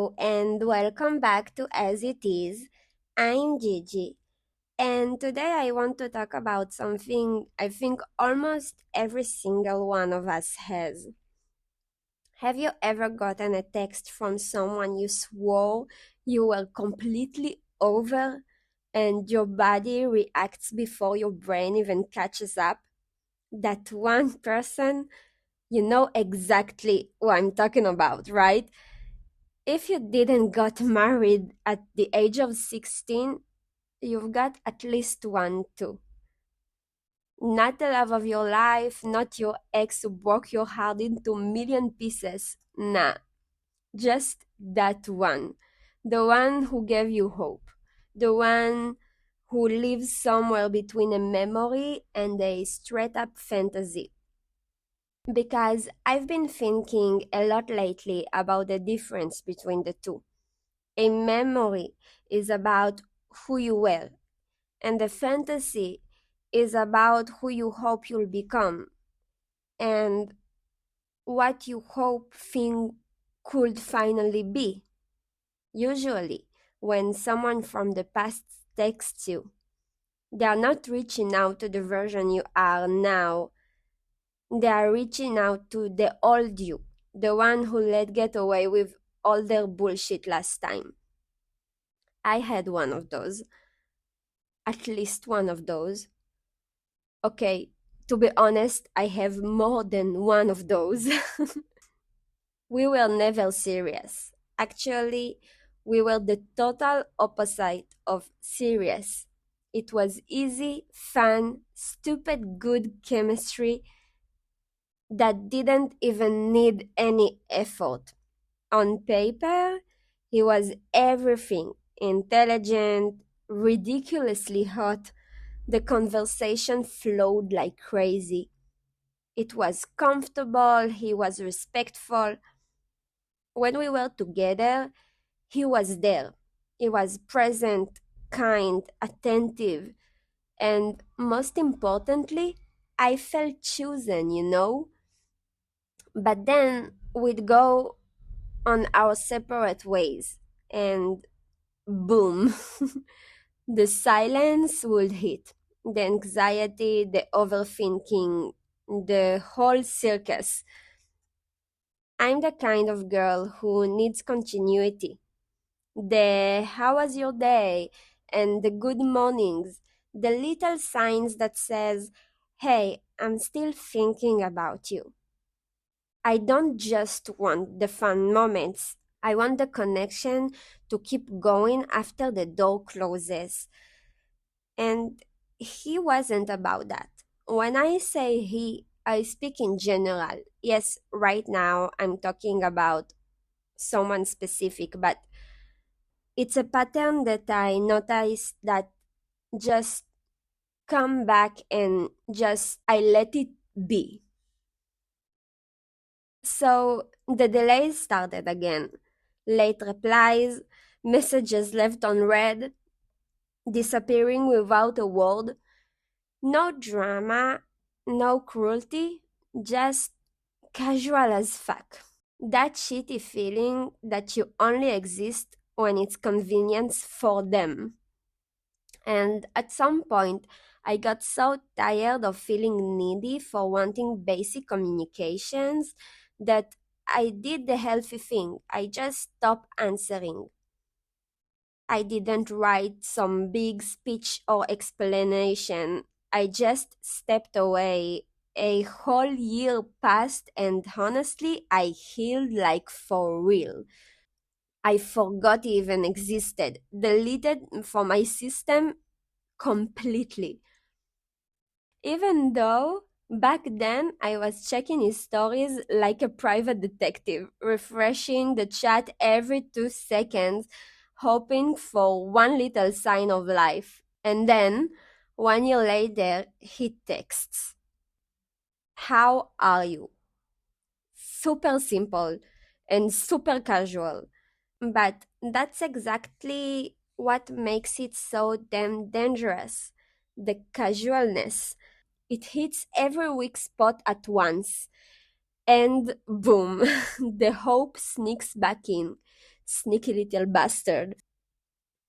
Hello and welcome back to As It Is. I'm Gigi, and today I want to talk about something I think almost every single one of us has. Have you ever gotten a text from someone you swore you were completely over and your body reacts before your brain even catches up? That one person, you know exactly what I'm talking about, right? If you didn't got married at the age of 16, you've got at least one too. Not the love of your life, not your ex who broke your heart into a million pieces. Nah, just that one. The one who gave you hope. The one who lives somewhere between a memory and a straight up fantasy. Because I've been thinking a lot lately about the difference between the two. A memory is about who you were, and a fantasy is about who you hope you'll become and what you hope thing could finally be. Usually, when someone from the past texts you, they are not reaching out to the version you are now. They are reaching out to the old you, the one who let get away with all their bullshit last time. I had one of those, at least one of those. Okay, to be honest, I have more than one of those. We were never serious. Actually, we were the total opposite of serious. It was easy, fun, stupid good chemistry that didn't even need any effort. On paper, he was everything: intelligent, ridiculously hot. The conversation flowed like crazy. It was comfortable, he was respectful. When we were together, he was there. He was present, kind, attentive, and most importantly, I felt chosen. But then we'd go on our separate ways, and boom, the silence would hit. The anxiety, the overthinking, the whole circus. I'm the kind of girl who needs continuity. The how was your day and the good mornings, the little signs that says, "Hey, I'm still thinking about you." I don't just want the fun moments. I want the connection to keep going after the door closes. And he wasn't about that. When I say he, I speak in general. Yes, right now I'm talking about someone specific, but it's a pattern that I noticed that just come back and just I let it be. So the delays started again. Late replies, messages left unread, disappearing without a word. No drama, no cruelty, just casual as fuck. That shitty feeling that you only exist when it's convenient for them. And at some point, I got so tired of feeling needy for wanting basic communications that I did the healthy thing. I just stopped answering. I didn't write some big speech or explanation. I just stepped away. A whole year passed, and honestly, I healed like for real. I forgot it even existed, deleted from my system completely. Even though back then I was checking his stories like a private detective, refreshing the chat every 2 seconds, hoping for one little sign of life. And then, 1 year later, he texts, "How are you?" Super simple and super casual. But that's exactly what makes it so damn dangerous: the casualness. It hits every weak spot at once, and boom, the hope sneaks back in. sneaky little bastard.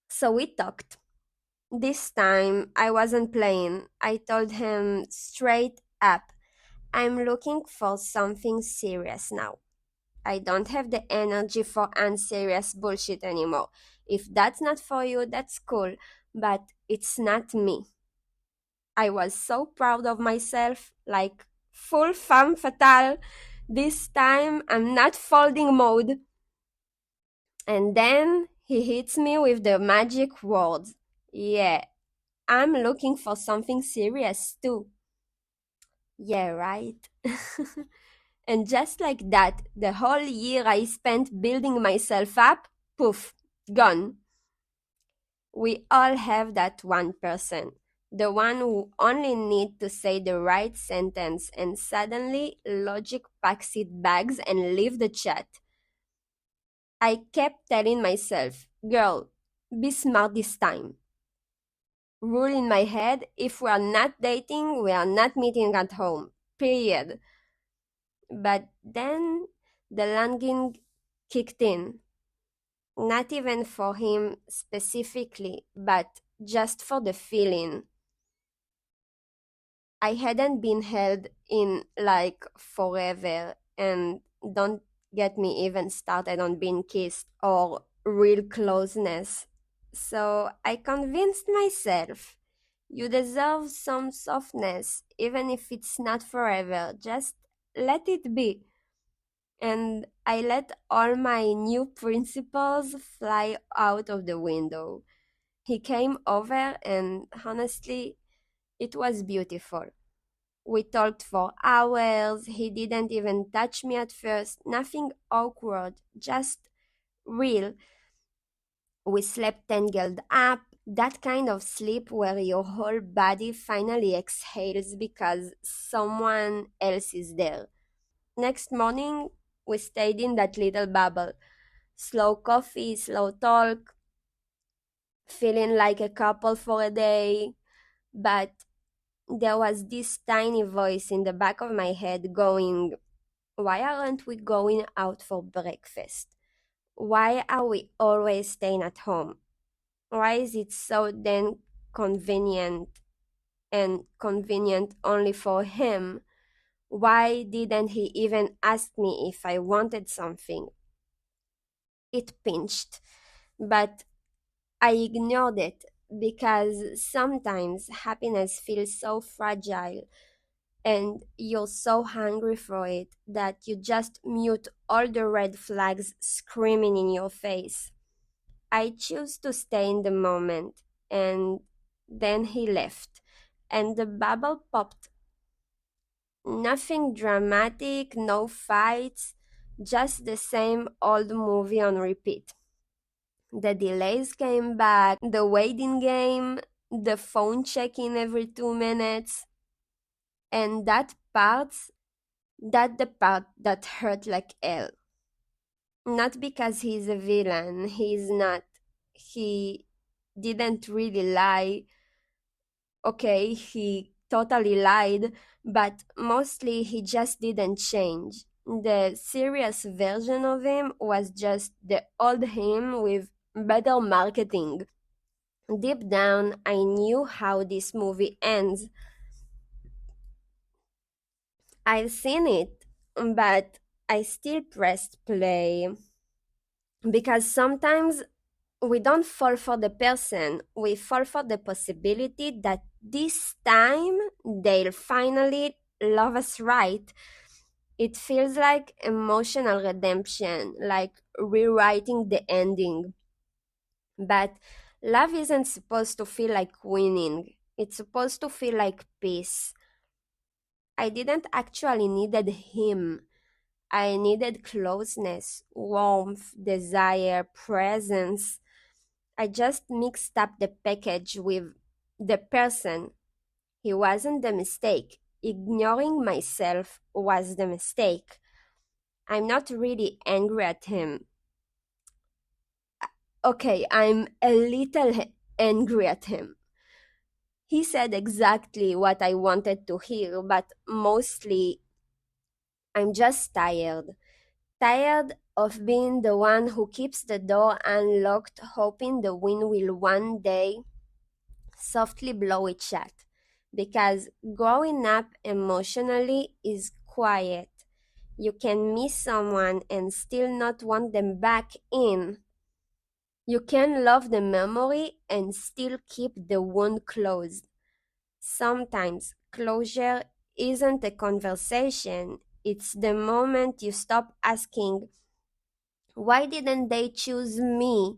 So we talked. This time I wasn't playing. I told him straight up, I'm looking for something serious now. I don't have the energy for unserious bullshit anymore. If that's not for you, that's cool, but it's not me. I was so proud of myself, like full femme fatale. This time I'm not folding mode. And then he hits me with the magic words. Yeah, I'm looking for something serious too. Yeah, right. And just like that, the whole year I spent building myself up, poof, gone. We all have that one person, the one who only need to say the right sentence and suddenly logic packs its bags and leave the chat. I kept telling myself, girl, be smart this time. Rule in my head, if we are not dating, we are not meeting at home. Period. But then the longing kicked in. Not even for him specifically, but just for the feeling. I hadn't been held in like forever, and don't get me even started on being kissed or real closeness. So I convinced myself, you deserve some softness, even if it's not forever. Just let it be. And I let all my new principles fly out of the window. He came over, and honestly, it was beautiful. We talked for hours. He didn't even touch me at first. Nothing awkward, just real. We slept tangled up. That kind of sleep where your whole body finally exhales because someone else is there. Next morning, we stayed in that little bubble. Slow coffee, slow talk, feeling like a couple for a day. But there was this tiny voice in the back of my head going, why aren't we going out for breakfast? Why are we always staying at home? Why is it so then convenient and convenient only for him? Why didn't he even ask me if I wanted something? It pinched, but I ignored it because sometimes happiness feels so fragile and you're so hungry for it that you just mute all the red flags screaming in your face. I choose to stay in the moment, and then he left, and the bubble popped. Nothing dramatic, no fights, just the same old movie on repeat. The delays came back, the waiting game, the phone checking every 2 minutes, and that the part that hurt like hell. Not because he's a villain, he's not. He didn't really lie. Okay, he totally lied, but mostly he just didn't change. The serious version of him was just the old him with better marketing. Deep down, I knew how this movie ends. I've seen it, but I still pressed play because sometimes we don't fall for the person, we fall for the possibility that this time they'll finally love us right. It feels like emotional redemption, like rewriting the ending. But love isn't supposed to feel like winning, it's supposed to feel like peace. I didn't actually needed him. I needed closeness, warmth, desire, presence. I just mixed up the package with the person. He wasn't the mistake. Ignoring myself was the mistake. I'm not really angry at him. Okay, I'm a little angry at him. He said exactly what I wanted to hear, but mostly I'm just tired. Tired of being the one who keeps the door unlocked, hoping the wind will one day softly blow it shut. Because growing up emotionally is quiet. You can miss someone and still not want them back in. You can love the memory and still keep the wound closed. Sometimes closure isn't a conversation, it's the moment you stop asking, why didn't they choose me?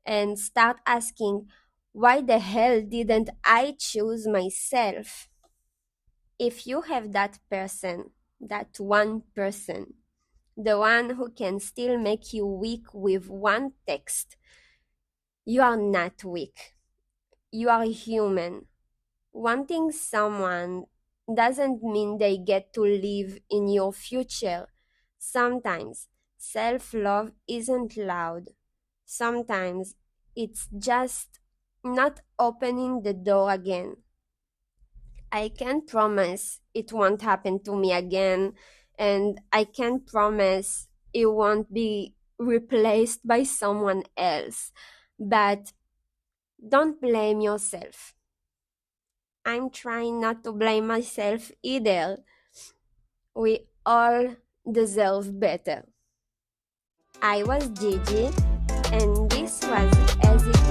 And start asking, why the hell didn't I choose myself? If you have that person, that one person, the one who can still make you weak with one text, you are not weak. You are human. Wanting someone doesn't mean they get to live in your future. Sometimes self love isn't loud. Sometimes it's just not opening the door again. I can't promise it won't happen to me again, and I can't promise it won't be replaced by someone else. But don't blame yourself. I'm trying not to blame myself either. We all deserve better. I was Gigi, and this was As It